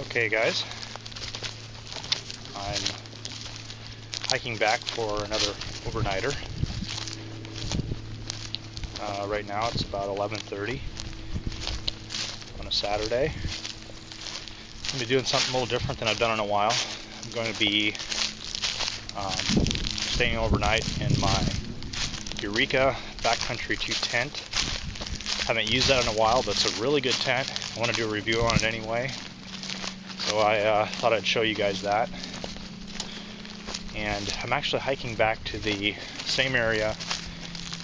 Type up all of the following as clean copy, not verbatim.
Okay guys, I'm hiking back for another overnighter. Right now it's about 11:30 on a Saturday. I'm going to be doing something a little different than I've done in a while. I'm going to be staying overnight in my Eureka Backcounty 2 tent. Haven't used that in a while, but it's a really good tent. I want to do a review on it anyway. So I thought I'd show you guys that. And I'm actually hiking back to the same area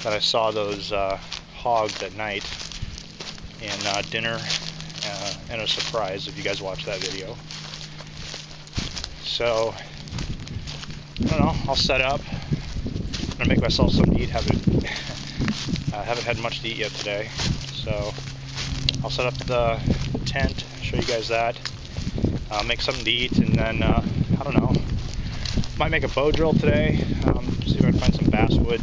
that I saw those hogs at night in dinner and a surprise, if you guys watched that video. So, I don't know, I'll set up. I'm going to make myself something to eat. I haven't had much to eat yet today. So, I'll set up the tent, show you guys that. Make something to eat, and then, I don't know, might make a bow drill today, see if I can find some basswood.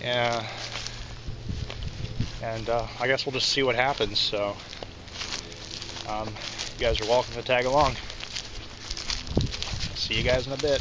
Yeah, and I guess we'll just see what happens, so you guys are welcome to tag along. See you guys in a bit.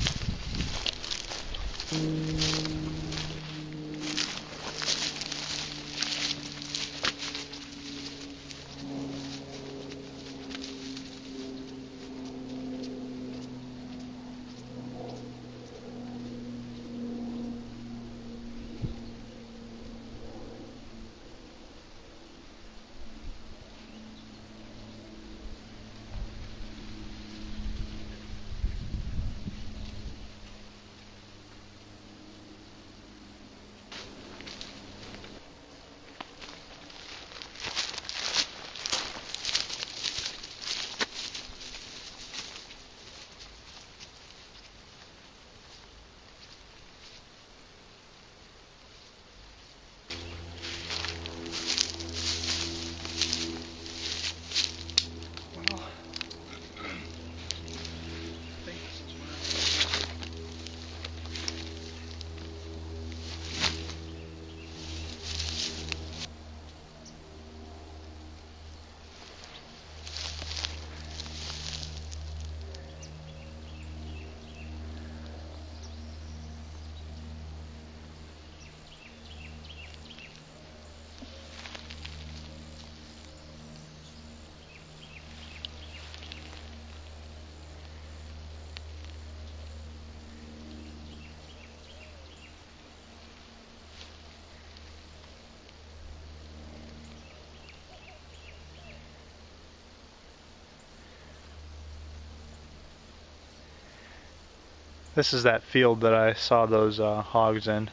This is that field that I saw those hogs in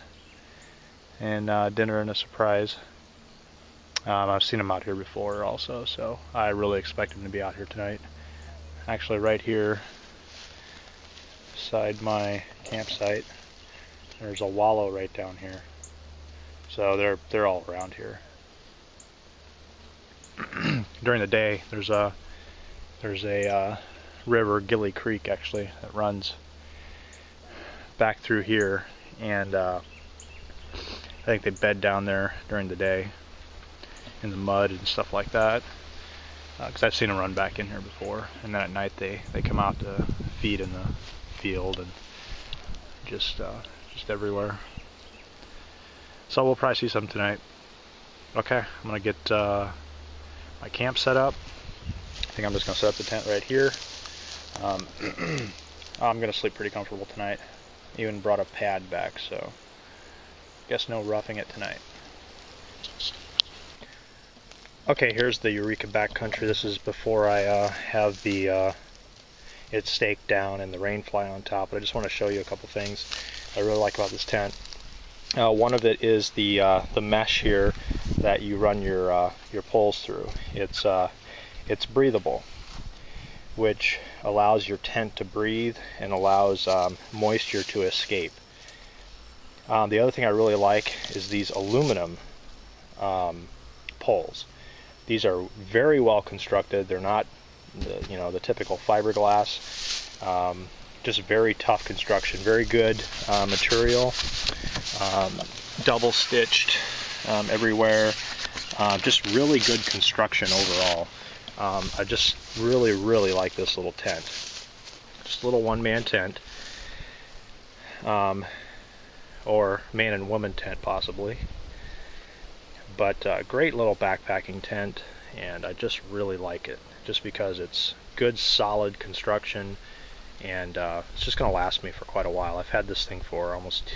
dinner and a surprise. I've seen them out here before also, so I really expect them to be out here tonight. Actually right here beside my campsite, there's a wallow right down here. So they're all around here. During the day there's a river, Gilly Creek actually, that runs back through here, and I think they bed down there during the day in the mud and stuff like that, because I've seen them run back in here before, and then at night they come out to feed in the field and just everywhere. So we'll probably see some tonight. Okay, I'm gonna get my camp set up. I think I'm just gonna set up the tent right here. I'm gonna sleep pretty comfortable tonight. Even brought a pad back, so guess no roughing it tonight. Okay, here's the Eureka Backcountry. This is before I have the it staked down and the rain fly on top. But I just want to show you a couple things I really like about this tent. One of it is the mesh here that you run your poles through. It's breathable, which allows your tent to breathe and allows moisture to escape. The other thing I really like is these aluminum poles. These are very well constructed. They're not the typical fiberglass. Just very tough construction, very good material, double stitched everywhere. Just really good construction overall. I just really like this little tent. Just a little one-man tent. Or man and woman tent possibly. But great little backpacking tent, and I just really like it. Just because it's good solid construction, and it's just going to last me for quite a while. I've had this thing for almost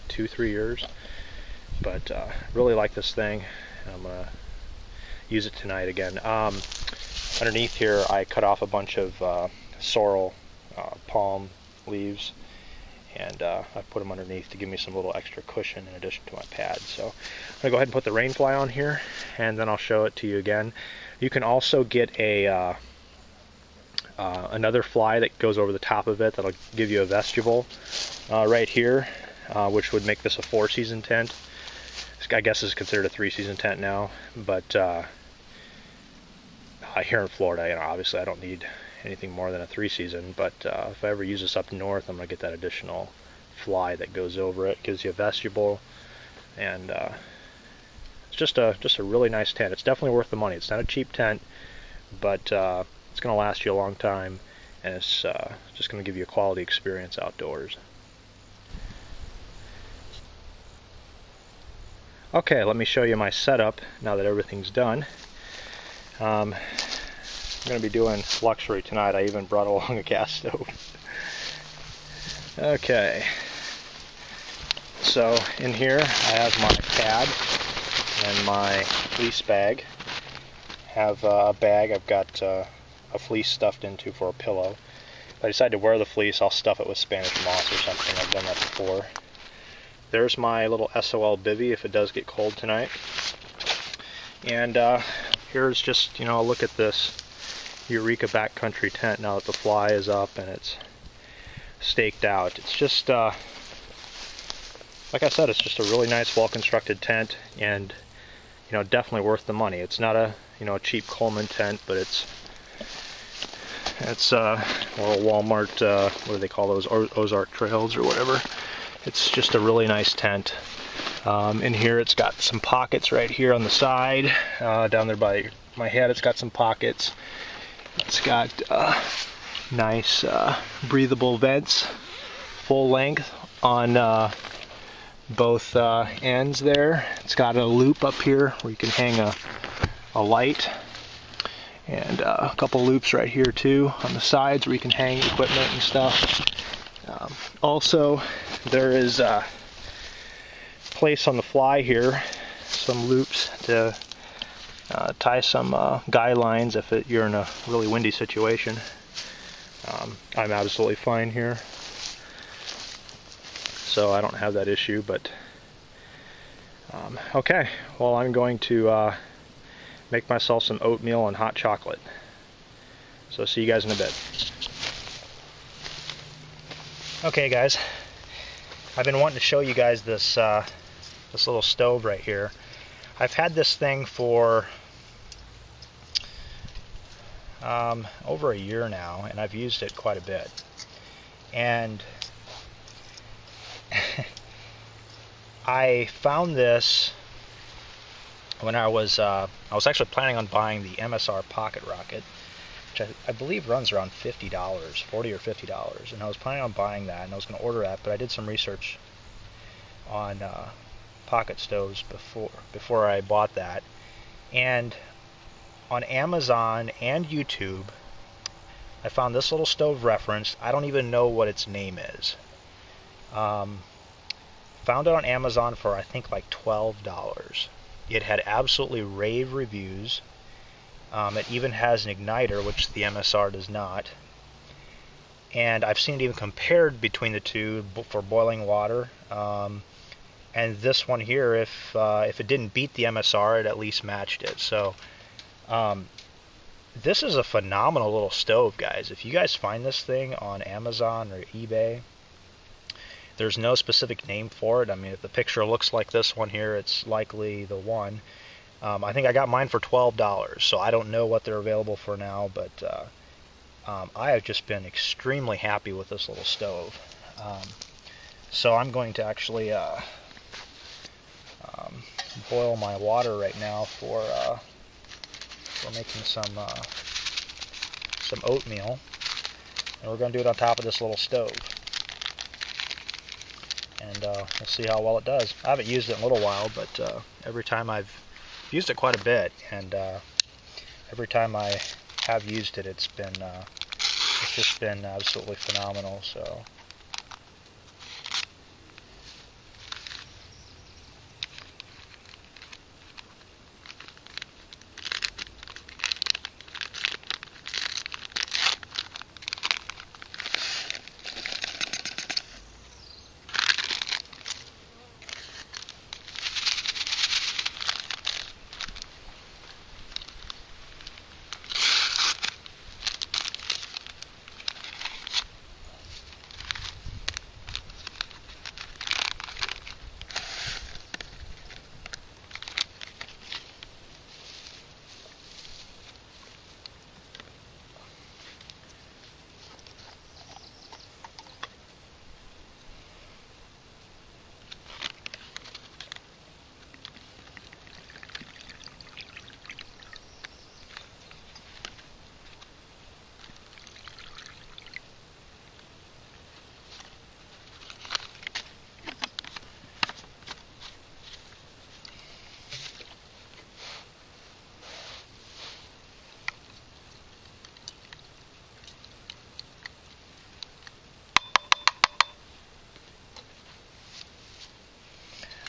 2-3 years, but really like this thing. I'm going to use it tonight again. Underneath here I cut off a bunch of sorrel palm leaves, and I put them underneath to give me some little extra cushion in addition to my pad. So I'm going to go ahead and put the rain fly on here, and then I'll show it to you again. You can also get a another fly that goes over the top of it that'll give you a vestibule right here, which would make this a 4-season tent. I guess it's considered a 3-season tent now, but here in Florida, obviously I don't need anything more than a 3-season, but if I ever use this up north, I'm going to get that additional fly that goes over it. Gives you a vestibule, and it's just a really nice tent. It's definitely worth the money. It's not a cheap tent, but it's going to last you a long time, and it's just going to give you a quality experience outdoors. Okay, let me show you my setup now that everything's done. I'm going to be doing luxury tonight. I even brought along a gas stove. Okay, so in here I have my pad and my fleece bag. Have a bag I've got a fleece stuffed into for a pillow. If I decide to wear the fleece, I'll stuff it with Spanish moss or something. I've done that before. There's my little SOL bivvy if it does get cold tonight. And here's just, a look at this Eureka Backcountry tent now that the fly is up and it's staked out. It's just, like I said, it's just a really nice, well-constructed tent, and definitely worth the money. It's not a cheap Coleman tent, but it's a Walmart, what do they call those, Ozark Trails or whatever. It's just a really nice tent. In here it's got some pockets right here on the side, down there by my head it's got some pockets. It's got nice breathable vents, full length on both ends there. It's got a loop up here where you can hang a light, and a couple loops right here too on the sides where you can hang equipment and stuff. Also, there is a place on the fly here, some loops to tie some guy lines if you're in a really windy situation. I'm absolutely fine here, so I don't have that issue. But okay, well, I'm going to make myself some oatmeal and hot chocolate. So see you guys in a bit. Okay guys, I've been wanting to show you guys this this little stove right here. I've had this thing for over a year now, and I've used it quite a bit. And I found this when I was actually planning on buying the MSR Pocket Rocket, which I believe runs around $50, $40 or $50, and I was planning on buying that, and I was going to order that, but I did some research on pocket stoves before I bought that, and on Amazon and YouTube I found this little stove referenced. I don't even know what its name is. Found it on Amazon for I think like $12. It had absolutely rave reviews. It even has an igniter, which the MSR does not. And I've seen it even compared between the two for boiling water. And this one here, if it didn't beat the MSR, it at least matched it. So this is a phenomenal little stove, guys. If you guys find this thing on Amazon or eBay, there's no specific name for it. I mean, if the picture looks like this one here, it's likely the one. I think I got mine for $12, so I don't know what they're available for now, but I have just been extremely happy with this little stove. So I'm going to actually boil my water right now for making some oatmeal, and we're going to do it on top of this little stove. And we'll see how well it does. I haven't used it in a little while, but every time I've used it quite a bit, and every time I have used it, it's just been absolutely phenomenal. So.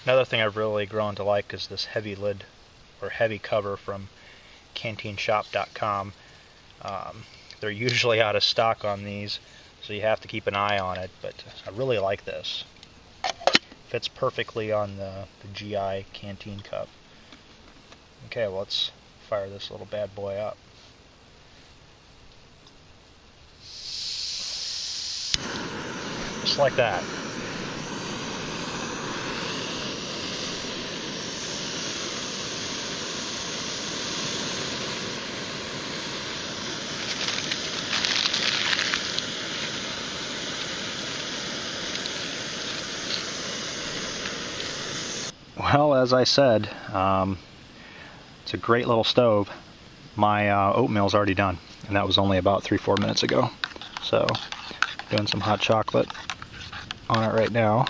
Another thing I've really grown to like is this heavy lid or heavy cover from canteenshop.com. They're usually out of stock on these, so you have to keep an eye on it, but I really like this. Fits perfectly on the GI canteen cup. Okay, well, let's fire this little bad boy up. Just like that. Well, as I said, it's a great little stove. My oatmeal's already done, and that was only about 3-4 minutes ago. So, doing some hot chocolate on it right now.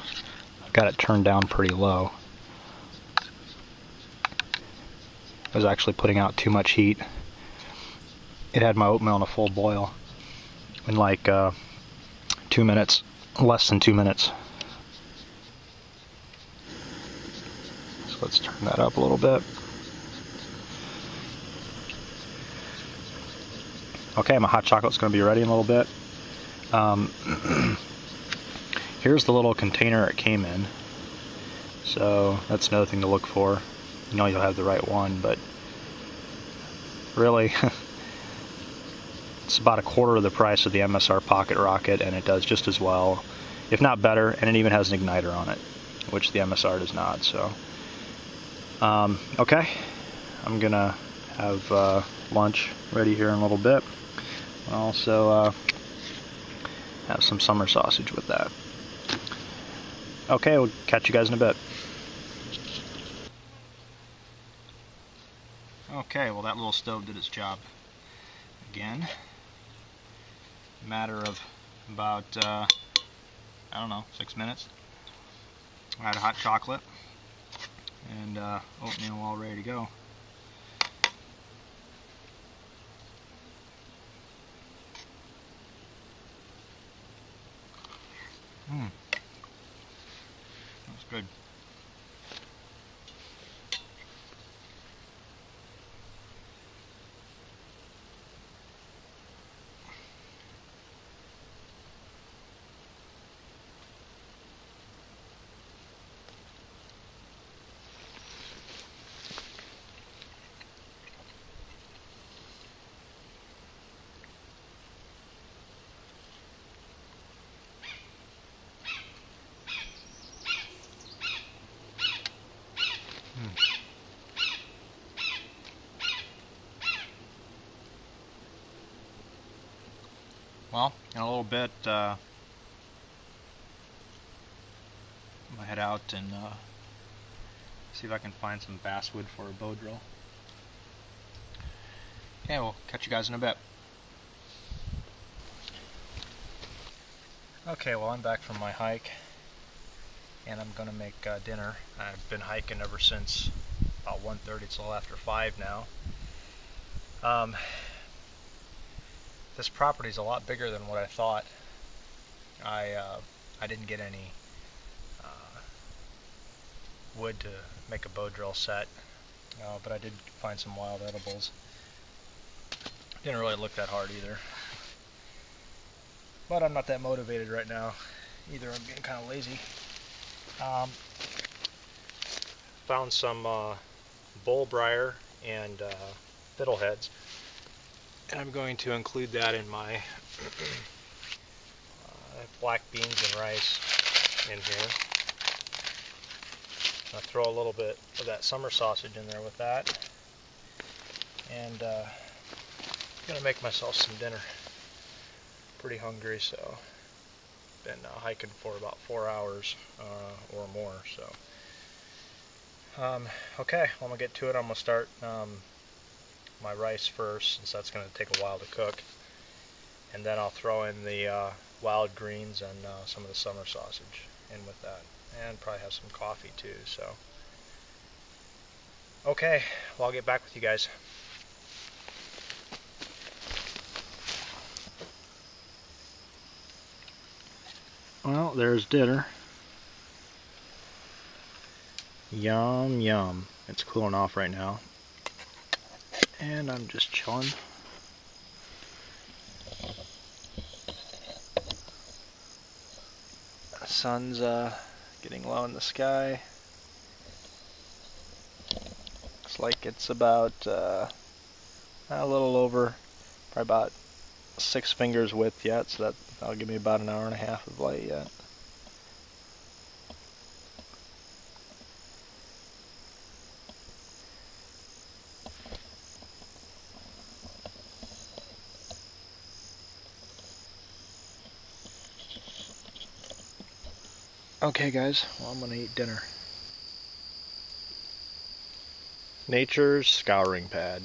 I've got it turned down pretty low. I was actually putting out too much heat. It had my oatmeal in a full boil in like 2 minutes, less than 2 minutes. So let's turn that up a little bit. Okay, my hot chocolate's going to be ready in a little bit. Here's the little container it came in. So that's another thing to look for. You know you'll have the right one, but really, it's about 1/4 of the price of the MSR Pocket Rocket, and it does just as well, if not better, and it even has an igniter on it, which the MSR does not. So, okay, I'm gonna have lunch ready here in a little bit. I'll also have some summer sausage with that. Okay, we'll catch you guys in a bit. Okay, well, that little stove did its job again. Matter of about, I don't know, 6 minutes. I had hot chocolate and oatmeal all ready to go. That's good. Well, in a little bit, I'm gonna head out and See if I can find some basswood for a bow drill. Okay, we'll catch you guys in a bit. Okay, well I'm back from my hike and I'm gonna make dinner. I've been hiking ever since about 1:30. It's a little after 5 now. This property is a lot bigger than what I thought. I didn't get any wood to make a bow drill set, but I did find some wild edibles. Didn't really look that hard either. But I'm not that motivated right now either. I'm getting kind of lazy. Found some bullbriar and fiddleheads, and I'm going to include that in my black beans and rice in here. I'll throw a little bit of that summer sausage in there with that, and I'm gonna make myself some dinner. Pretty hungry, so been hiking for about 4 hours or more. So okay, well, I'm gonna get to it. I'm gonna start my rice first, since that's gonna take a while to cook, and then I'll throw in the wild greens and some of the summer sausage in with that, and probably have some coffee too. So okay, well, I'll get back with you guys. Well, there's dinner. Yum, yum. It's cooling off right now, and I'm just chilling. The sun's getting low in the sky. Looks like it's about a little over, probably about 6 fingers width yet, so that'll give me about an hour and a half of light yet. Okay guys, well, I'm gonna eat dinner. Nature's scouring pad.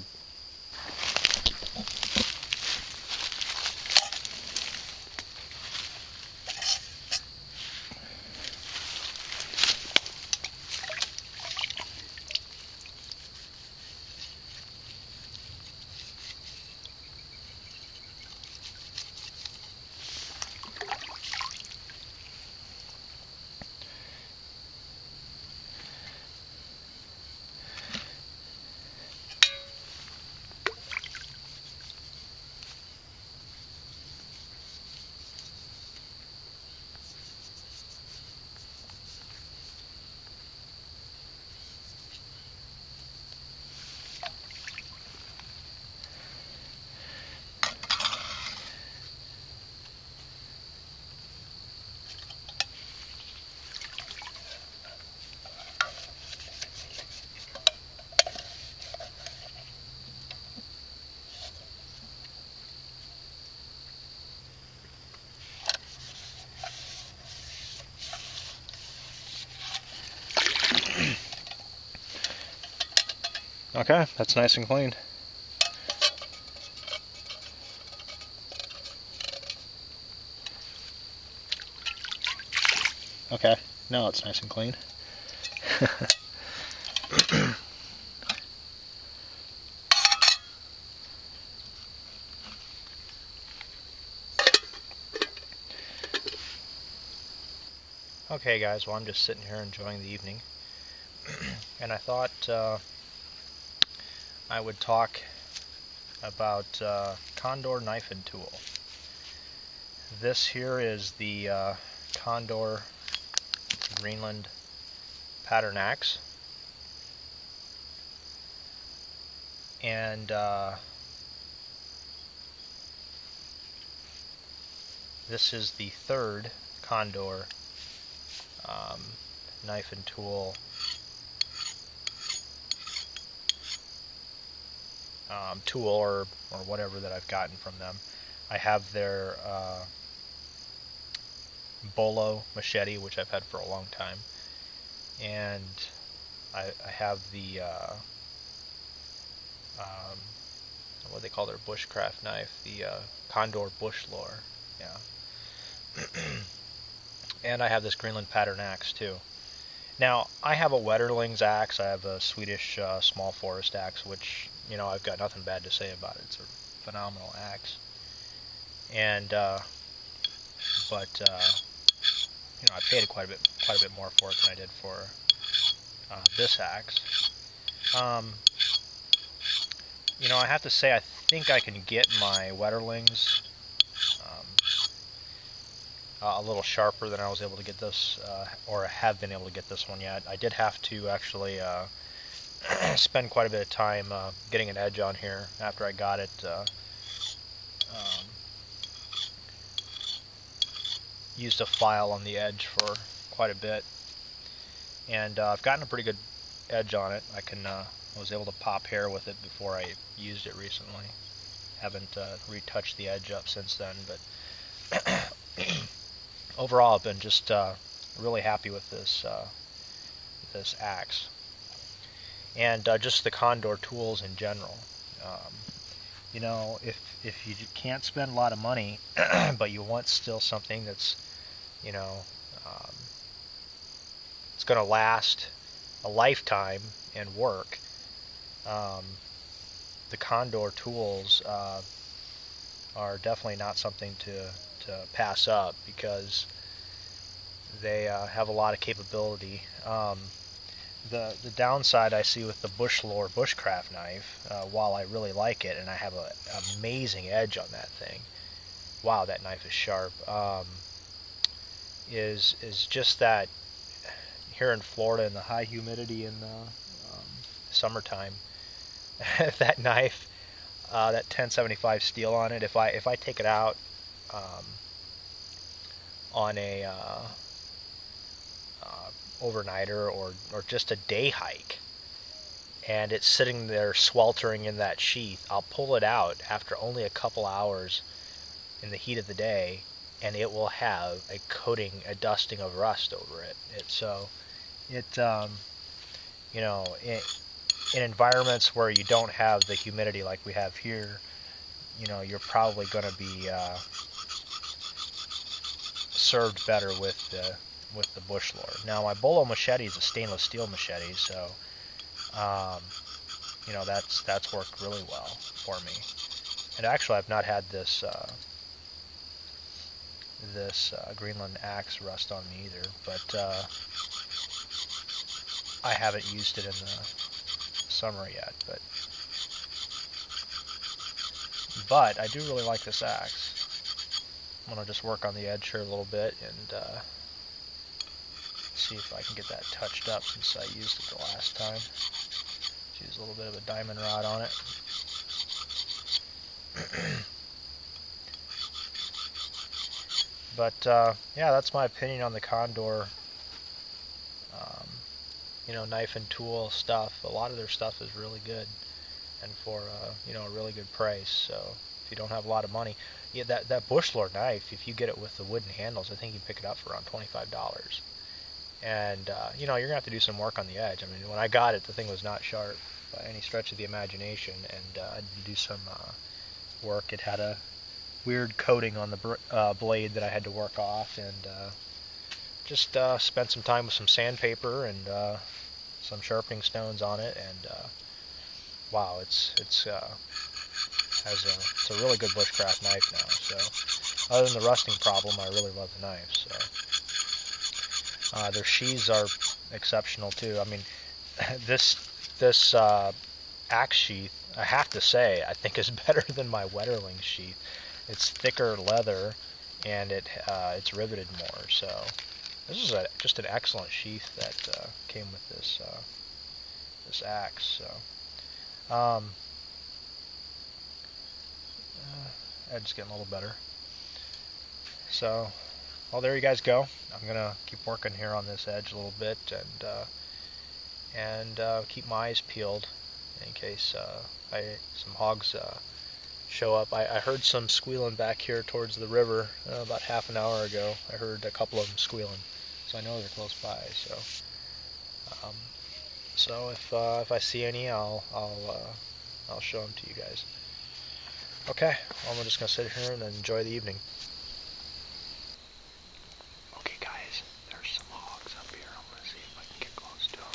Okay, that's nice and clean. Okay, now it's nice and clean. Okay guys, well, I'm just sitting here enjoying the evening, and I thought I would talk about Condor knife and tool. This here is the Condor Greenland pattern axe, and this is the third Condor knife and tool tool or whatever that I've gotten from them. I have their bolo machete, which I've had for a long time, and I have the what they call their bushcraft knife, the Condor bush lore. Yeah. And I have this Greenland pattern axe too. Now, I have a Wetterling's axe. I have a Swedish small forest axe, which, I've got nothing bad to say about it. It's a phenomenal axe. And, but, I paid quite a bit more for it than I did for this axe. I have to say, I think I can get my Wetterlings a little sharper than I was able to get this, or have been able to get this one yet. I did have to actually spend quite a bit of time getting an edge on here after I got it. Used a file on the edge for quite a bit, and I've gotten a pretty good edge on it. I was able to pop hair with it before I used it recently. Haven't retouched the edge up since then, but overall I've been just really happy with this axe, and just the Condor tools in general. If you can't spend a lot of money, but you want still something that's, it's going to last a lifetime and work, the Condor tools are definitely not something to pass up, because they have a lot of capability. The downside I see with the Bushlore bushcraft knife, while I really like it and I have an amazing edge on that thing, wow, that knife is sharp, is just that here in Florida in the high humidity in the summertime, that knife, that 1075 steel on it, if I take it out on a overnighter or just a day hike, and it's sitting there sweltering in that sheath, I'll pull it out after only a couple hours in the heat of the day, and it will have a dusting of rust over it. In environments where you don't have the humidity like we have here, you're probably going to be served better with the Bushlore. Now, my Bolo machete is a stainless steel machete, so that's worked really well for me. And actually, I've not had this Greenland axe rust on me either, but I haven't used it in the summer yet. But I do really like this axe. I'm gonna just work on the edge here a little bit and see if I can get that touched up since I used it the last time. Use a little bit of a diamond rod on it. But yeah, that's my opinion on the Condor knife and tool stuff. A lot of their stuff is really good, and for a really good price. So if you don't have a lot of money, yeah, that Bushlore knife, if you get it with the wooden handles, I think you can pick it up for around $25. And you're gonna have to do some work on the edge. I mean, when I got it, the thing was not sharp by any stretch of the imagination, and I had to do some work. It had a weird coating on the blade that I had to work off, and just spent some time with some sandpaper and some sharpening stones on it, and wow, it's a really good bushcraft knife now. So other than the rusting problem, I really love the knife. So their sheaths are exceptional too. I mean, this axe sheath, I have to say, I think is better than my Wetterling sheath. It's thicker leather, and it's riveted more. So this is just an excellent sheath that came with this axe. So edge's getting a little better. So, well, there you guys go. I'm gonna keep working here on this edge a little bit, and keep my eyes peeled in case some hogs show up. I heard some squealing back here towards the river about half an hour ago. I heard a couple of them squealing, so I know they're close by. So So if I see any, I'll show them to you guys. Okay, well, I'm just gonna sit here and enjoy the evening. Okay, guys, there's some hogs up here. I'm gonna see if I can get close to them.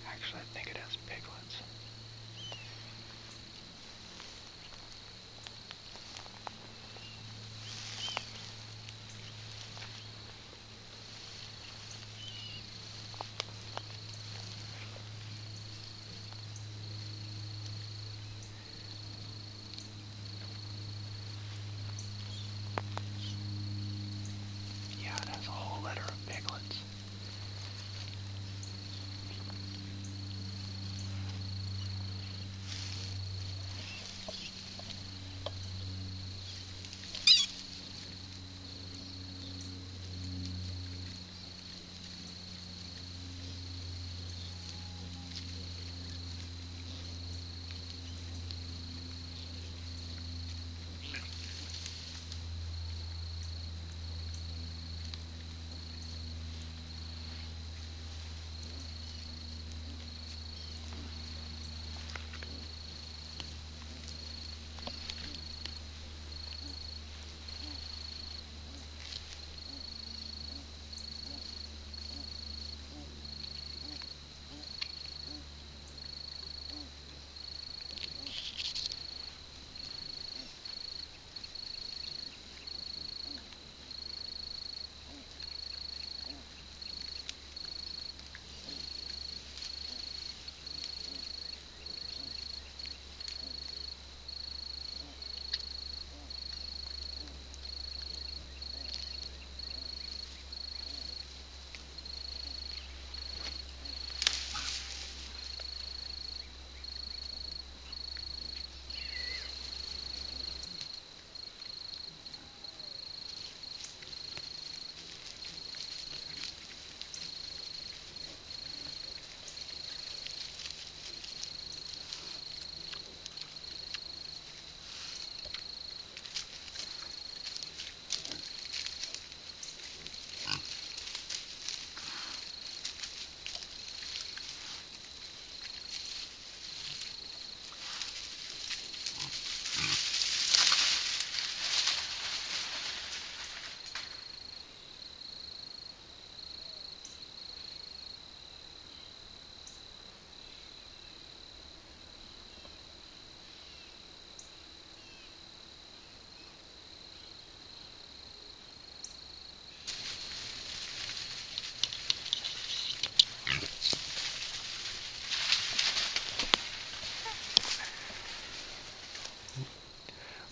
Actually, I think it has piglets. Yeah, it has a whole litter of piglets.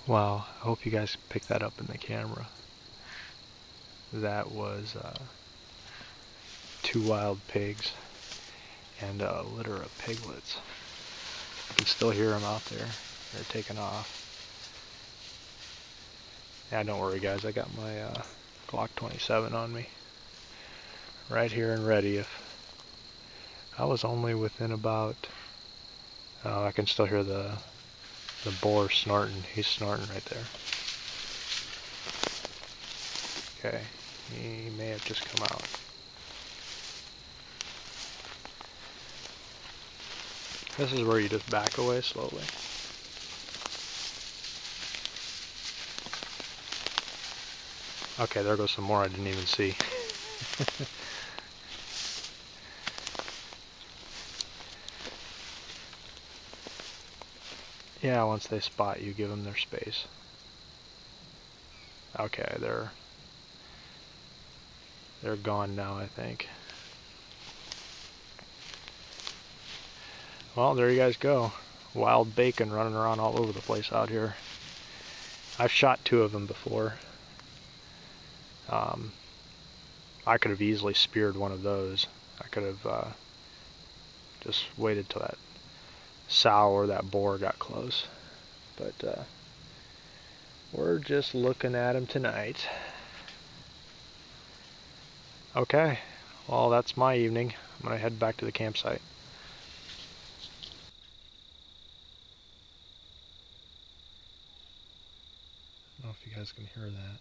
Wow, I hope you guys picked that up in the camera. That was 2 wild pigs and a litter of piglets. You can still hear them out there. They're taking off. Yeah, don't worry guys, I got my Glock 27 on me. Right here and ready. If I was only within about, I can still hear the boar snorting. He's snorting right there. Okay, he may have just come out. This is where you just back away slowly. Okay, there goes some more I didn't even see. Yeah, once they spot you, give them their space. Okay, they're gone now, I think. Well, there you guys go. Wild bacon running around all over the place out here. I've shot 2 of them before. I could have easily speared one of those. I could have just waited till that sow or that boar got close. But we're just looking at him tonight. Okay, well that's my evening. I'm gonna head back to the campsite. if you guys can hear that.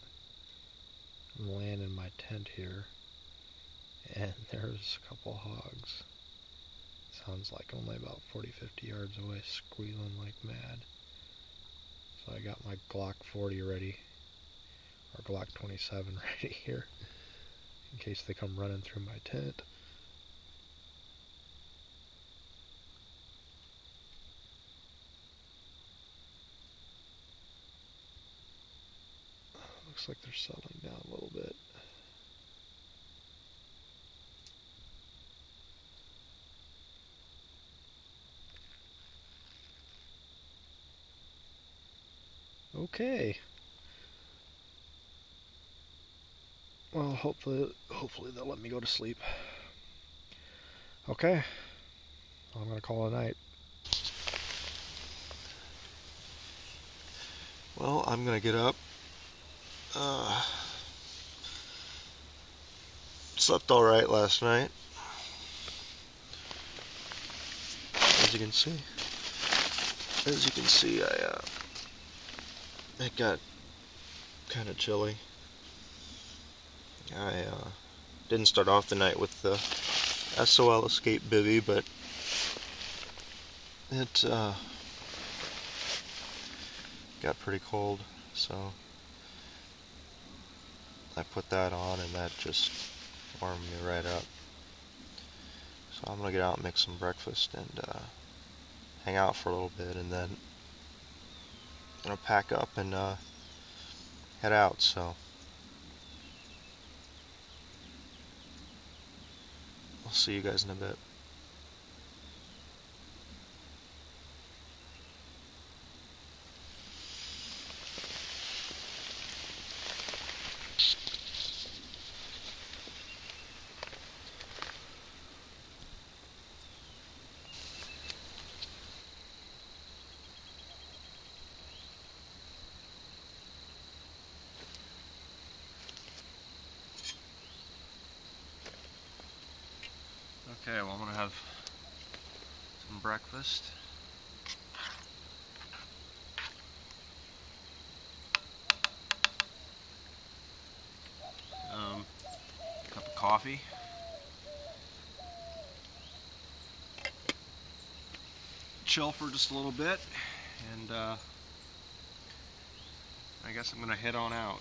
I'm laying in my tent here, and there's a couple hogs. Sounds like only about 40-50 yards away, squealing like mad. So I got my Glock 40 ready, or Glock 27 ready here, in case they come running through my tent. Looks like they're settling down a little bit. Okay. Well, hopefully they'll let me go to sleep. Okay. I'm gonna call it a night. Well, I'm gonna get up. Slept all right last night, as you can see. It got kind of chilly. I didn't start off the night with the SOL Escape bivvy, but it got pretty cold, so I put that on, and that just warmed me right up. So I'm gonna get out and make some breakfast and hang out for a little bit, and then I'm gonna pack up and head out. So I'll see you guys in a bit. Okay, well, I'm gonna have some breakfast. Cup of coffee. Chill for just a little bit, and I guess I'm gonna head on out.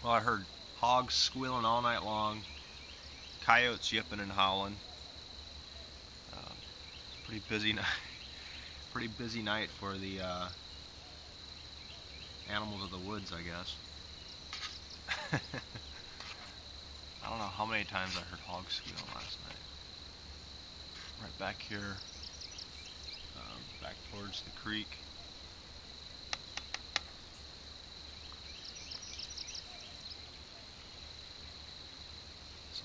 Well, I heard hogs squealing all night long, coyotes yipping and howling. Pretty busy night. Pretty busy night for the animals of the woods, I guess. I don't know how many times I heard hogs squealing last night. Right back here, back towards the creek.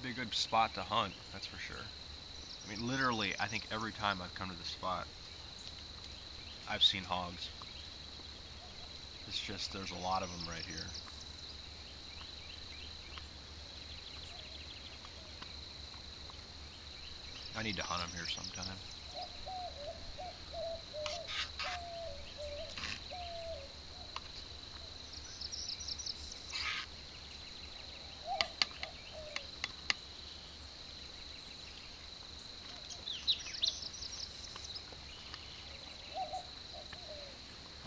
would be a good spot to hunt, that's for sure. I mean, literally, I think every time I've come to this spot, I've seen hogs. It's just, there's a lot of them right here. I need to hunt them here sometime.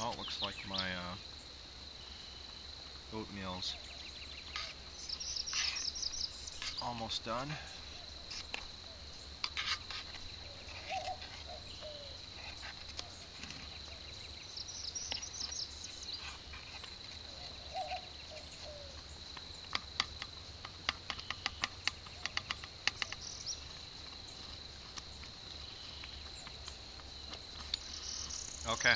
Oh, it looks like my oatmeal's almost done. Okay.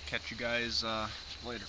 Catch you guys later.